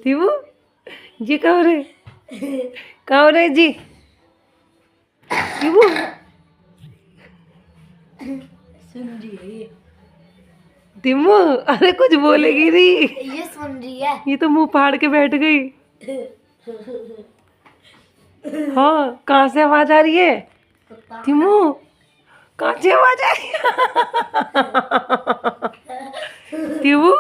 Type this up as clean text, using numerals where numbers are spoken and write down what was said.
टीमू जी कहाँ रहे जी? टीमू सुन रही है ये। टीमू अरे कुछ बोलेगी नहीं। ये सुन रही है। ये तो मुंह फाड़ के बैठ गई। हाँ कहाँ से आवाज आ रही है? टीमू कहाँ से आवाज आ रही है? टीमू